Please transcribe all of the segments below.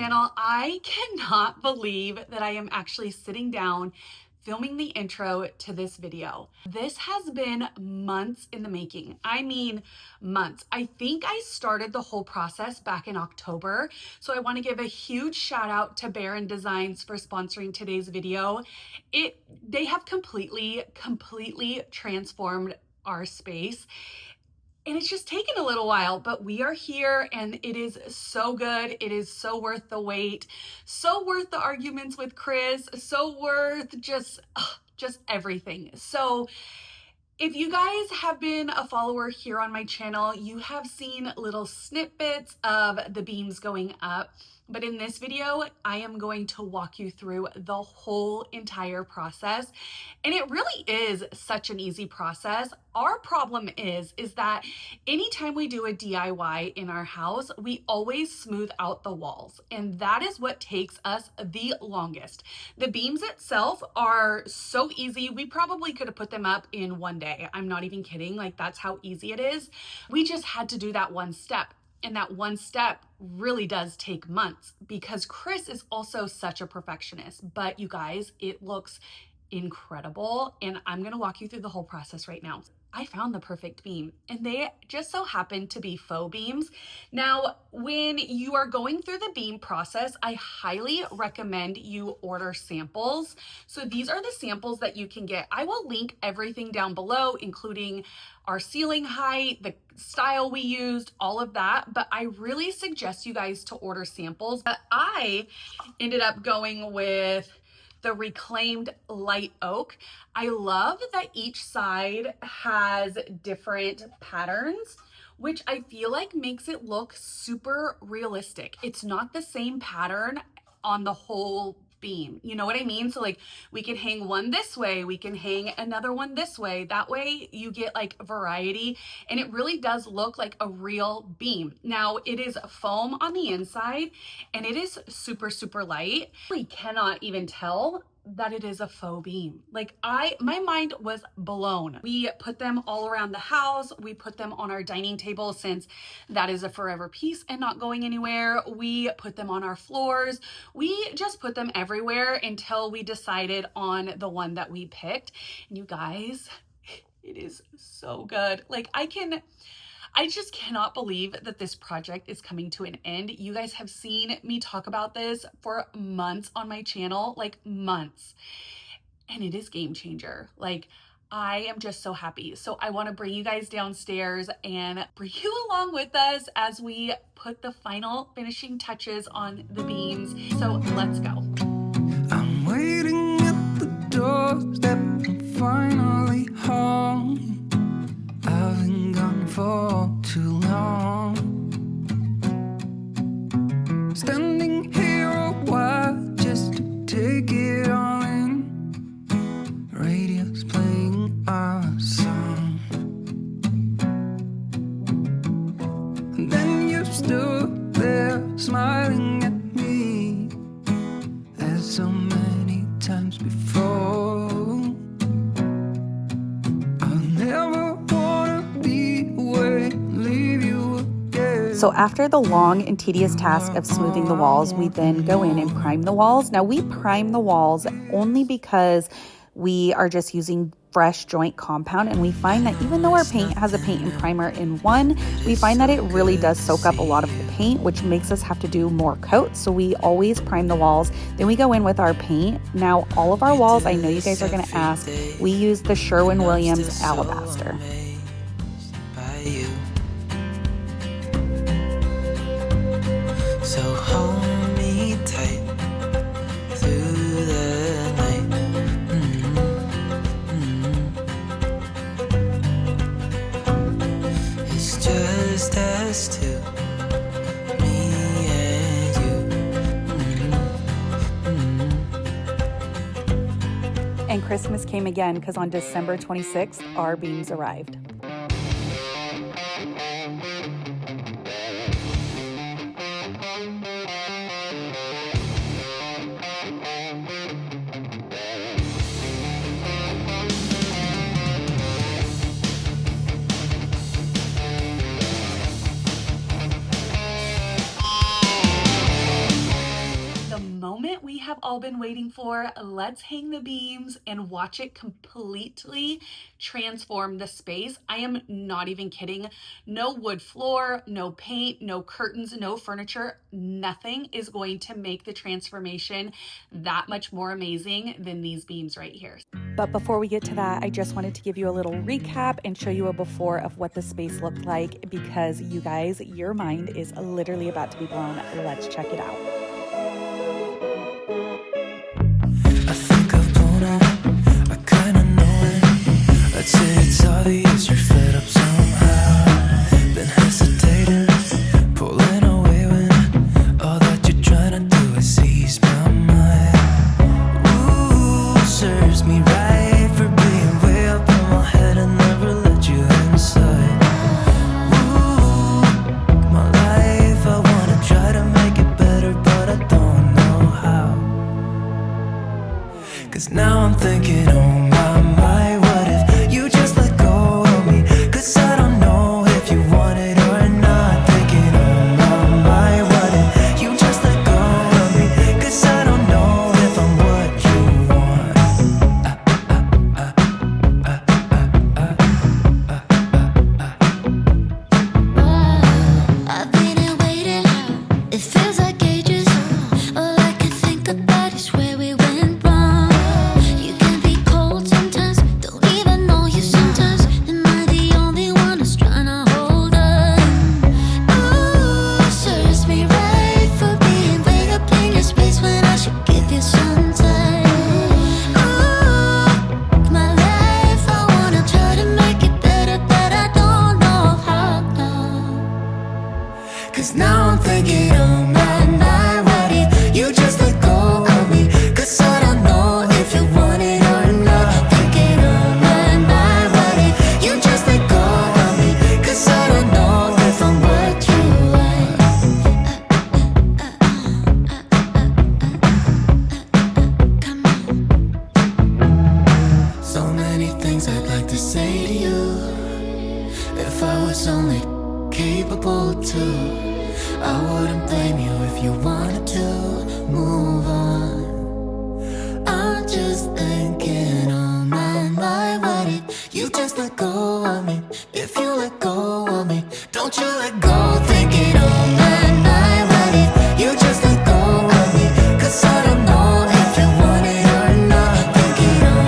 channel. I cannot believe that I am actually sitting down filming the intro to this video. This has been months in the making. I mean, months. I think I started the whole process back in October. So I want to give a huge shout out to Barron Designs for sponsoring today's video. They have completely transformed our space. And it's just taken a little while, but we are here and it is so good. It is so worth the wait, so worth the arguments with Chris, so worth just everything. So if you guys have been a follower here on my channel, you have seen little snippets of the beams going up. But in this video, I am going to walk you through the whole entire process. And it really is such an easy process. Our problem is that anytime we do a DIY in our house, we always smooth out the walls. And that is what takes us the longest. The beams itself are so easy. We probably could have put them up in one day. I'm not even kidding. Like, that's how easy it is. We just had to do that one step. And that one step really does take months because Chris is also such a perfectionist. But you guys, it looks incredible. And I'm going to walk you through the whole process right now. I found the perfect beam and they just so happen to be faux beams. Now, when you are going through the beam process, I highly recommend you order samples. So these are the samples that you can get. I will link everything down below, including our ceiling height, the style we used, all of that. But I really suggest you guys to order samples. I ended up going with the reclaimed light oak. I love that each side has different patterns, which I feel like makes it look super realistic. It's not the same pattern on the whole beam. You know what I mean? So like we can hang one this way, we can hang another one this way. That way you get like variety and it really does look like a real beam. Now it is foam on the inside and it is super light. We cannot even tell that it is a faux beam. Like my mind was blown. We put them all around the house. We put them on our dining table since that is a forever piece and not going anywhere. We put them on our floors. We just put them everywhere until we decided on the one that we picked. And you guys, it is so good. Like I just cannot believe that this project is coming to an end. You guys have seen me talk about this for months on my channel, like months, and it is game changer. Like I am just so happy. So I want to bring you guys downstairs and bring you along with us as we put the final finishing touches on the beams. So let's go. I'm waiting at the doorstep, I'm finally home. I've been gone for too long. Standing here a while just to take it all in. Radio's playing our song. And then you stood there smiling at me as so many times before. So after the long and tedious task of smoothing the walls, we then go in and prime the walls. Now we prime the walls only because we are just using fresh joint compound, and we find that even though our paint has a paint and primer in one, we find that it really does soak up a lot of the paint, which makes us have to do more coats. So we always prime the walls, then we go in with our paint. Now all of our walls, I know you guys are going to ask, we use the Sherwin-Williams alabaster. So hold me tight through the night. It's just us two, me and you. And Christmas came again because on December 26th, our beams arrived. moment we have all been waiting for. Let's hang the beams and watch it completely transform the space. I am not even kidding. No wood floor, no paint, no curtains, no furniture. Nothing is going to make the transformation that much more amazing than these beams right here. But before we get to that, I just wanted to give you a little recap and show you a before of what the space looked like, because you guys, your mind is literally about to be blown. Let's check it out. I think I've blown it, I kinda know it. I'd say it's obvious you're fed up somehow. Been hesitating, pulling away when all that you're trying to do is ease my mind. Ooh, serves me right for being way up in my head and never let you inside. Ooh, my life, I wanna try to make it better, but I don't know how. 'Cause now I'm thinking, oh my, what if you just let go of me? 'Cause I don't know if you want it or not. Thinking, oh my, what if you just let go of me? 'Cause I don't know if I'm what you want. I've been here waiting, it feels like ages. All I can think about is where we went wrong. You can be cold sometimes, don't even know you sometimes. Am I the only one who's trying to hold on? Ooh, serves me right for being way up in your space when I should give you some time. Ooh, my life, I wanna try to make it better, but I don't know how. 'Cause now I'm thinking, oh my, what if you just let go of me? 'Cause I don't know if you want it or not. Thinking, oh my, what if you just let go of me? 'Cause I don't know if I'm what you want. Come on. So many things I'd like to say to you. If I was only capable to, I wouldn't blame you if you wanted to move on. I'm just thinking, oh my, what if you just let go of me? If you let go of me, don't you let go. Thinking, oh my, what if you just let go of me? 'Cause I don't know if you want it or not. Thinking, oh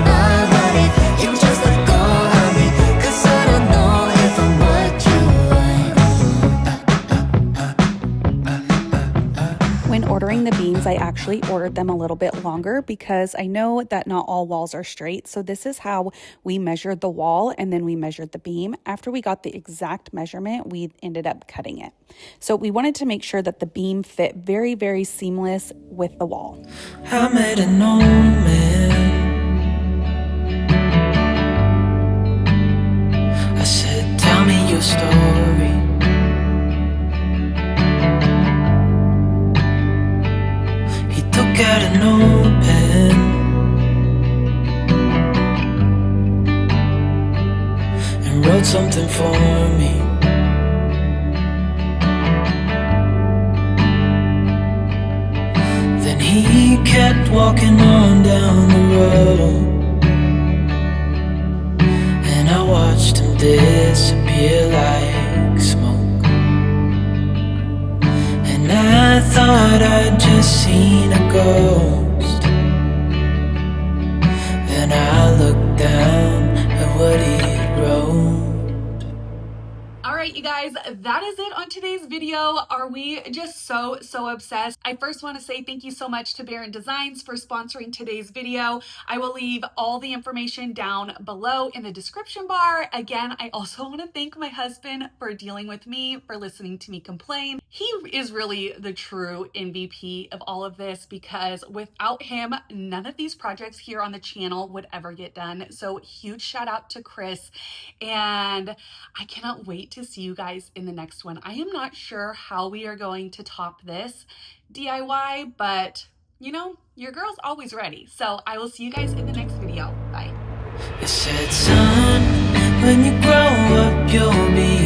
my, what if you just let go of me? 'Cause I don't know if I'm what you want. When ordering the beams, I actually ordered them a little bit longer because I know that not all walls are straight. So this is how we measured the wall, and then we measured the beam. After we got the exact measurement, we ended up cutting it. So we wanted to make sure that the beam fit very, very seamless with the wall. I made an old man. I said, tell me your story. He took out a notepad and wrote something for me. Then he kept walking on down the road, and I watched him disappear like smoke. And I thought I'd just seen a ghost. Then I looked down at what he wrote. All right, you guys, that is it on today's video. Are we just so obsessed? I first want to say thank you so much to Barron Designs for sponsoring today's video. I will leave all the information down below in the description bar. Again, I also want to thank my husband for dealing with me, for listening to me complain. He is really the true MVP of all of this, because without him, none of these projects here on the channel would ever get done. So huge shout out to Chris, and I cannot wait to see you guys in the next one. I am not sure how we are going to top this DIY, but you know, your girl's always ready. So I will see you guys in the next video. Bye. It said, son, when you grow up, you'll be